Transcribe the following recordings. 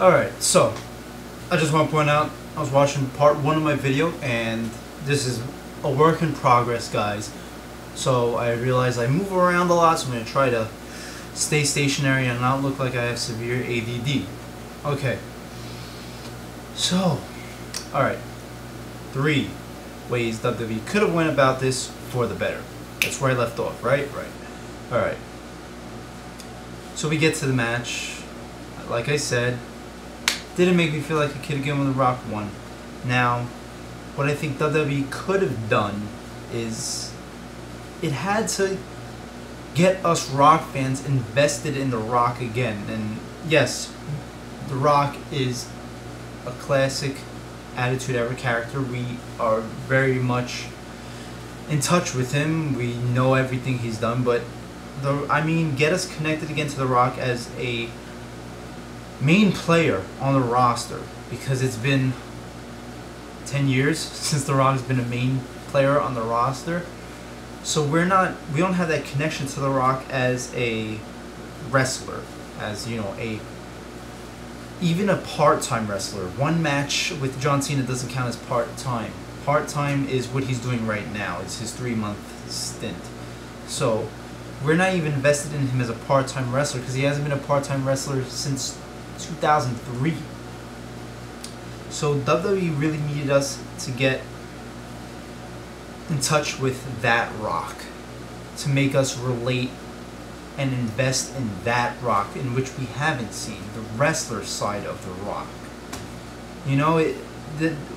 Alright, so I just want to point out I was watching part 1 of my video, and this is a work in progress, guys. So I realize I move around a lot, so I'm going to try to stay stationary and not look like I have severe ADD. Okay. So, alright. 3 ways WWE could have went about this for the better. That's where I left off, right? Right. Alright. So we get to the match. Like I said, didn't make me feel like a kid again when The Rock won. Now, what I think WWE could have done is it had to get us Rock fans invested in The Rock again. And yes, The Rock is a classic Attitude Era character. We are very much in touch with him. We know everything he's done, but get us connected again to The Rock as a main player on the roster, because it's been 10 years since The Rock's been a main player on the roster. So we don't have that connection to The Rock as a wrestler, as even a part-time wrestler. One match with John Cena doesn't count as part-time. Part-time is what he's doing right now. It's his 3-month stint. So we're not even invested in him as a part-time wrestler, because he hasn't been a part-time wrestler since 2003. So WWE really needed us to get in touch with that Rock, to make us relate and invest in that Rock, in which we haven't seen the wrestler side of the Rock.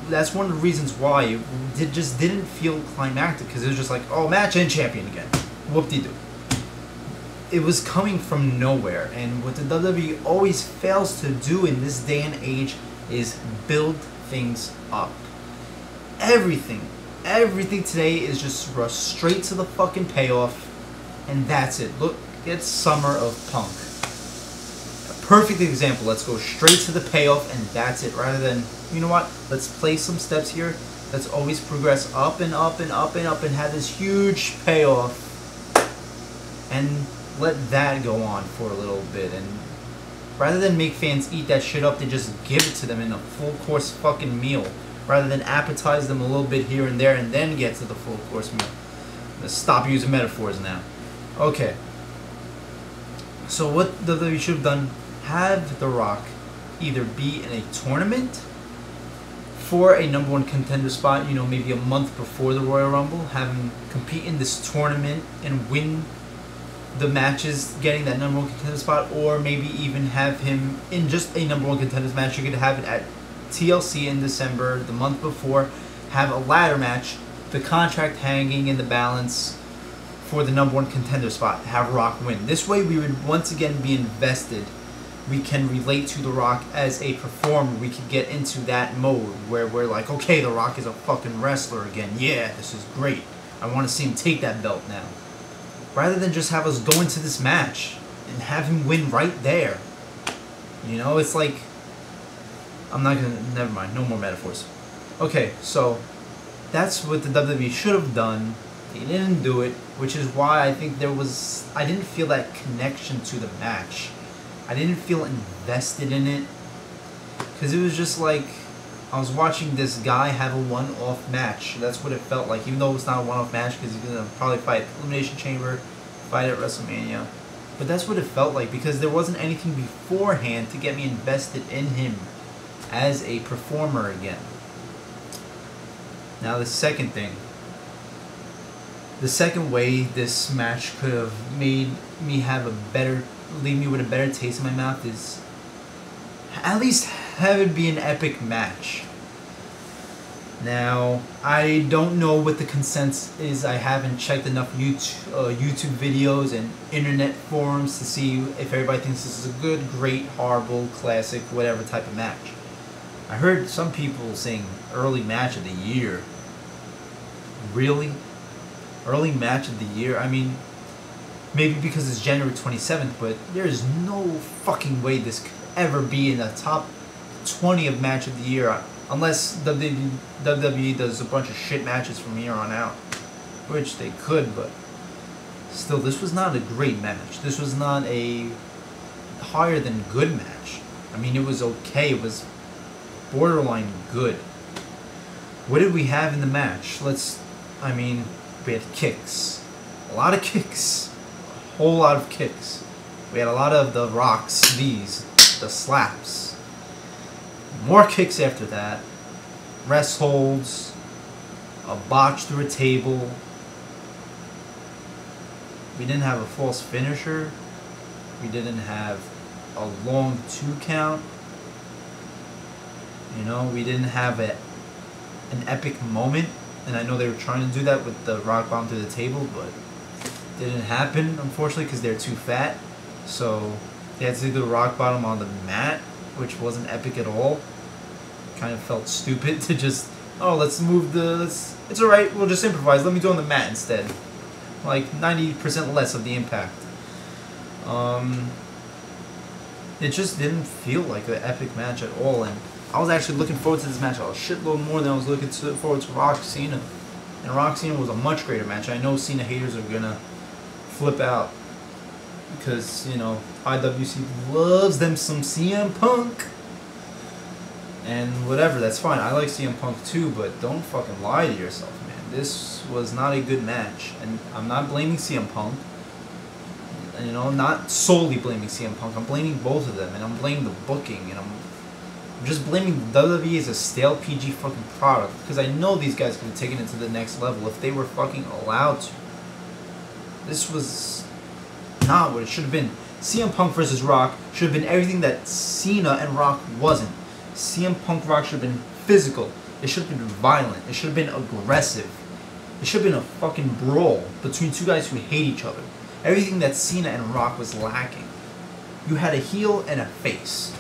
That's one of the reasons why it just didn't feel climactic, because it was just like, oh, match and champion again, whoop-de-doo. It was coming from nowhere, and what the WWE always fails to do in this day and age is build things up. Everything today is just rush straight to the fucking payoff, and that's it. Look, it's Summer of Punk. A perfect example. Let's go straight to the payoff, and that's it. Rather than, you know what, let's play some steps here. Let's always progress up and up and up and up and have this huge payoff, and let that go on for a little bit. And rather than make fans eat that shit up, they just give it to them in a full course fucking meal, rather than appetize them a little bit here and there and then get to the full course meal. Let's stop using metaphors now. Okay. So what WWE should have done, have The Rock either be in a tournament for a #1 contender spot, maybe a month before the Royal Rumble, have him compete in this tournament and win the matches, getting that #1 contender spot, or maybe even have him in just a #1 contenders match. You could have it at TLC in December, the month before, have a ladder match, the contract hanging in the balance for the #1 contender spot, have Rock win. This way we would once again be invested. We can relate to The Rock as a performer. We could get into that mode where we're like, okay, The Rock is a fucking wrestler again. Yeah, this is great. I want to see him take that belt now. Rather than just have us go into this match and have him win right there. It's like, never mind, no more metaphors. Okay, so that's what the WWE should have done. They didn't do it, which is why I think I didn't feel that connection to the match. I didn't feel invested in it, because it was just like I was watching this guy have a one-off match. That's what it felt like, even though it's not a one-off match, because he's going to probably fight Elimination Chamber, fight at WrestleMania. But that's what it felt like, because there wasn't anything beforehand to get me invested in him as a performer again. Now the second thing. The second way this match could have made me leave me with a better taste in my mouth is at least have it be an epic match. Now, I don't know what the consensus is. I haven't checked enough YouTube videos and internet forums to see if everybody thinks this is a good, great, horrible, classic, whatever type of match. I heard some people saying early match of the year. Really? Early match of the year? I mean, maybe because it's January 27th, but there's no fucking way this could ever be in the top 20 of match of the year, unless WWE does a bunch of shit matches from here on out, which they could, but Still, this was not a great match. This was not a higher than good match. I mean, it was okay. It was borderline good. What did we have in the match? I mean, we had kicks. A lot of kicks. A whole lot of kicks. We had a lot of the rocks, the slaps. More kicks after that. Rest holds. A botch through a table. We didn't have a false finisher. We didn't have a long 2 count. You know, we didn't have an epic moment. And I know they were trying to do that with the rock bomb through the table, but it didn't happen, unfortunately, because they're too fat. So they had to do the rock bottom on the mat, which wasn't epic at all. Kind of felt stupid to just, oh, let's move it's alright, we'll just improvise. Let me do it on the mat instead. Like 90% less of the impact. It just didn't feel like an epic match at all, and I was actually looking forward to this match a shitload more than I was looking forward to Rock Cena. And Rock Cena was a much greater match. I know Cena haters are gonna flip out because, you know, IWC loves them some CM Punk. And whatever, that's fine. I like CM Punk too, but don't fucking lie to yourself, man. This was not a good match, and I'm not blaming CM Punk. You know, not solely blaming CM Punk. I'm blaming both of them, and I'm blaming the booking, and I'm just blaming WWE as a stale PG fucking product, because I know these guys could have taken it to the next level if they were fucking allowed to. This was not what it should have been. CM Punk versus Rock should have been everything that Cena and Rock wasn't. CM Punk Rock should have been physical. It should have been violent. It should have been aggressive. It should have been a fucking brawl between two guys who hate each other. Everything that Cena and Rock was lacking. You had a heel and a face.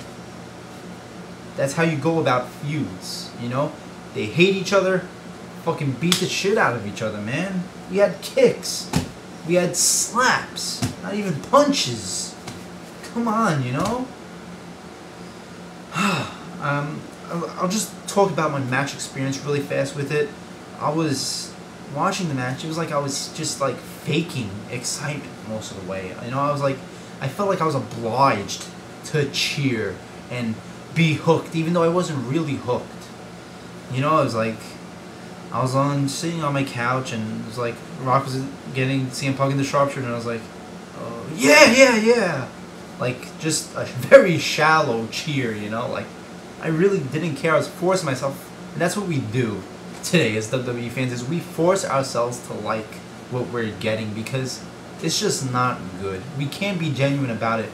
That's how you go about feuds, you know? They hate each other, fucking beat the shit out of each other, man. We had kicks. We had slaps. Not even punches. Come on, you know? I'll just talk about my match experience really fast with it. I was watching the match. It was like I was just like faking excitement most of the way. You know, I felt like I was obliged to cheer and be hooked, even though I wasn't really hooked. You know, I was sitting on my couch, and it was like Rock was getting CM Punk in the sharpshooter, and I was like, oh, yeah. Like, just a very shallow cheer, you know? Like, I really didn't care. I was forcing myself. And that's what we do today as WWE fans, is we force ourselves to like what we're getting because it's just not good. We can't be genuine about it.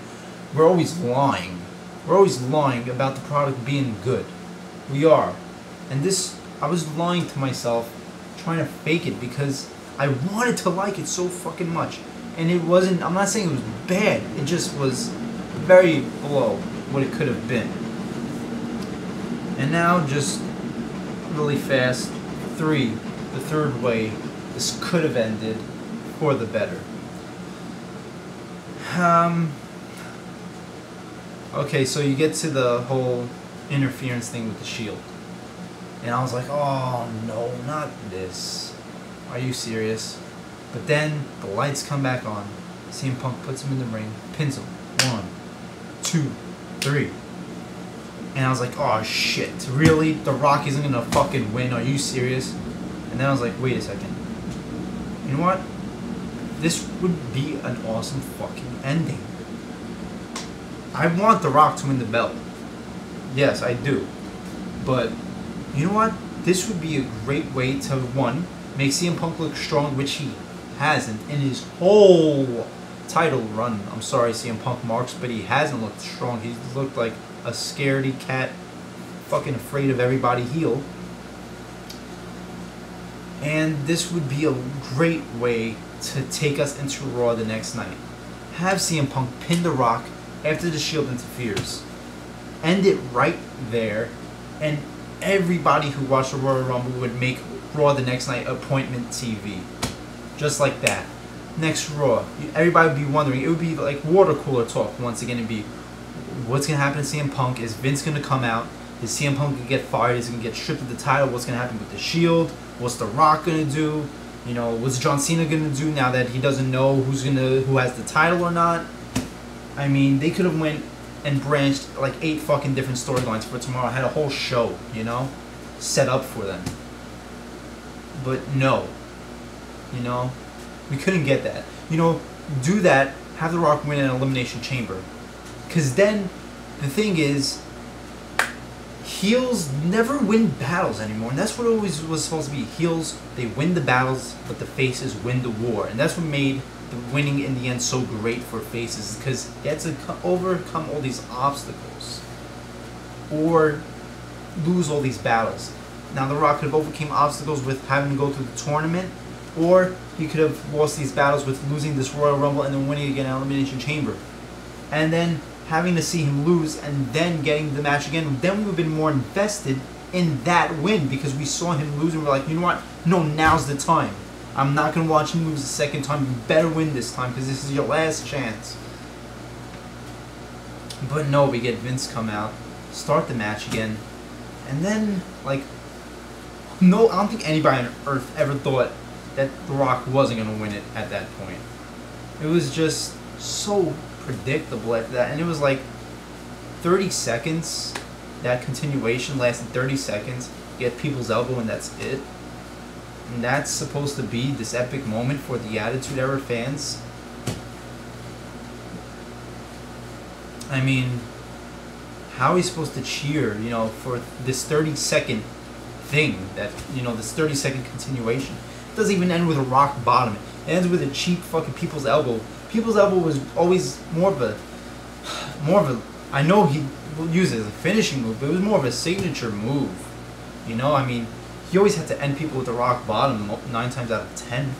We're always lying. We're always lying about the product being good. We are. And this, I was lying to myself, trying to fake it because I wanted to like it so fucking much. And it wasn't, I'm not saying it was bad, it just was very below what it could have been. And now, just really fast, the third way this could have ended for the better. Okay, so you get to the whole interference thing with the Shield. And I was like, oh no, not this. Are you serious? But then the lights come back on. CM Punk puts him in the ring, pins him. 1, 2, 3. And I was like, oh shit, really? The Rock isn't gonna fucking win? Are you serious? And then I was like, wait a second. You know what? This would be an awesome fucking ending. I want The Rock to win the belt. Yes, I do. But, you know what? This would be a great way to, one, make CM Punk look strong, which he hasn't in his whole title run. I'm sorry, CM Punk Marks, but he hasn't looked strong. He's looked like a scaredy cat, fucking afraid of everybody heel. And this would be a great way to take us into Raw the next night. Have CM Punk pin The Rock after the Shield interferes. End it right there, and everybody who watched the Royal Rumble would make Raw the next night appointment TV. Just like that. Next Raw, everybody would be wondering, it would be like water cooler talk once again. It'd be, what's going to happen to CM Punk? Is Vince going to come out? Is CM Punk going to get fired? Is he going to get stripped of the title? What's going to happen with the Shield? What's The Rock going to do? You know, what's John Cena going to do now that he doesn't know who has the title or not? I mean, they could have went and branched like 8 fucking different storylines for tomorrow. I had a whole show, you know, set up for them. But no, you know, we couldn't get that. You know, do that, have The Rock win an Elimination Chamber. Because then, the thing is, heels never win battles anymore. And that's what it always was supposed to be. Heels, they win the battles, but the faces win the war. And that's what made the winning in the end so great for faces. Because they had to overcome all these obstacles. Or lose all these battles. Now, The Rock could have overcame obstacles with having to go through the tournament. Or he could have lost these battles with losing this Royal Rumble and then winning again an Elimination Chamber. And then having to see him lose and then getting the match again, then we would have been more invested in that win because we saw him lose and we're like, you know what? No, now's the time. I'm not going to watch him lose the second time. You better win this time because this is your last chance. But no, we get Vince come out, start the match again, and then, like, no, I don't think anybody on earth ever thought that The Rock wasn't going to win it at that point. It was just so predictable after that, and it was like 30 seconds. That continuation lasted 30 seconds. You get people's elbow, and that's it. And that's supposed to be this epic moment for the Attitude Era fans. I mean, how are we supposed to cheer, you know, for this 30-second thing that, you know, this 30-second continuation? It doesn't even end with a rock bottom. It ends with a cheap fucking people's elbow. People's elbow was always more of a, I know he will use it as a finishing move, but it was more of a signature move. You know, I mean, he always had to end people with a rock bottom 9 times out of 10.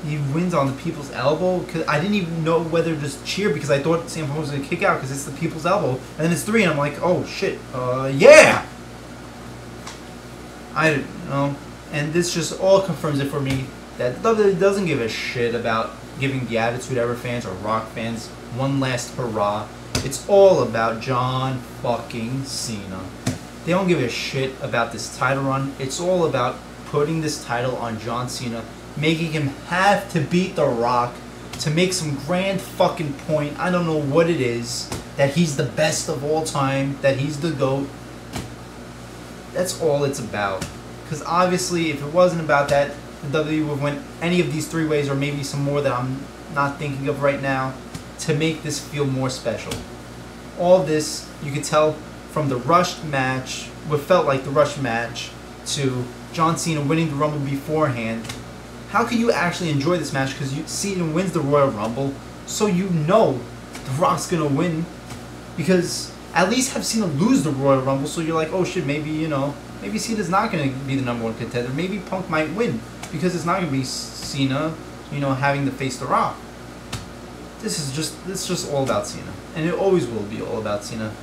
He wins on the people's elbow. Cause I didn't even know whether to just cheer because I thought CM Punk was going to kick out because it's the people's elbow. And then it's 3 and I'm like, oh shit, yeah! I didn't know. And this just all confirms it for me that WWE doesn't give a shit about giving the Attitude Era fans or Rock fans one last hurrah. It's all about John fucking Cena. They don't give a shit about this title run. It's all about putting this title on John Cena, making him have to beat The Rock to make some grand fucking point. I don't know what it is. That he's the best of all time. That he's the GOAT. That's all it's about. Because obviously, if it wasn't about that, the WWE would win any of these 3 ways or maybe some more that I'm not thinking of right now to make this feel more special. All this, you could tell from the rushed match, what felt like the rushed match, to John Cena winning the Rumble beforehand. How can you actually enjoy this match? Because Cena wins the Royal Rumble, so you know The Rock's going to win. Because at least have Cena lose the Royal Rumble, so you're like, oh shit, maybe, you know, maybe Cena's not going to be the #1 contender. Maybe Punk might win, because it's not going to be Cena, you know, having to face The Rock. This is just all about Cena. And it always will be all about Cena.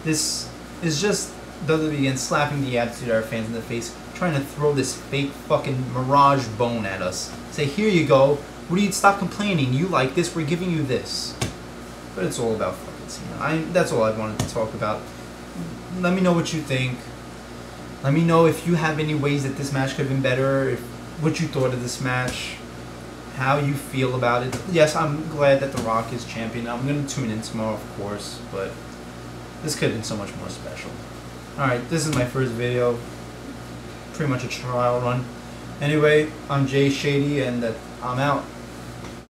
This is just WWE again slapping the Attitude Era fans in the face, trying to throw this fake fucking mirage bone at us. Say, here you go. What do you stop complaining? You like this, we're giving you this. But it's all about fucking Cena. That's all I wanted to talk about. Let me know what you think. Let me know if you have any ways that this match could have been better, what you thought of this match, how you feel about it. Yes, I'm glad that The Rock is champion. I'm going to tune in tomorrow, of course, but this could have been so much more special. Alright, this is my first video. Pretty much a trial run. Anyway, I'm Jay Shady, and I'm out.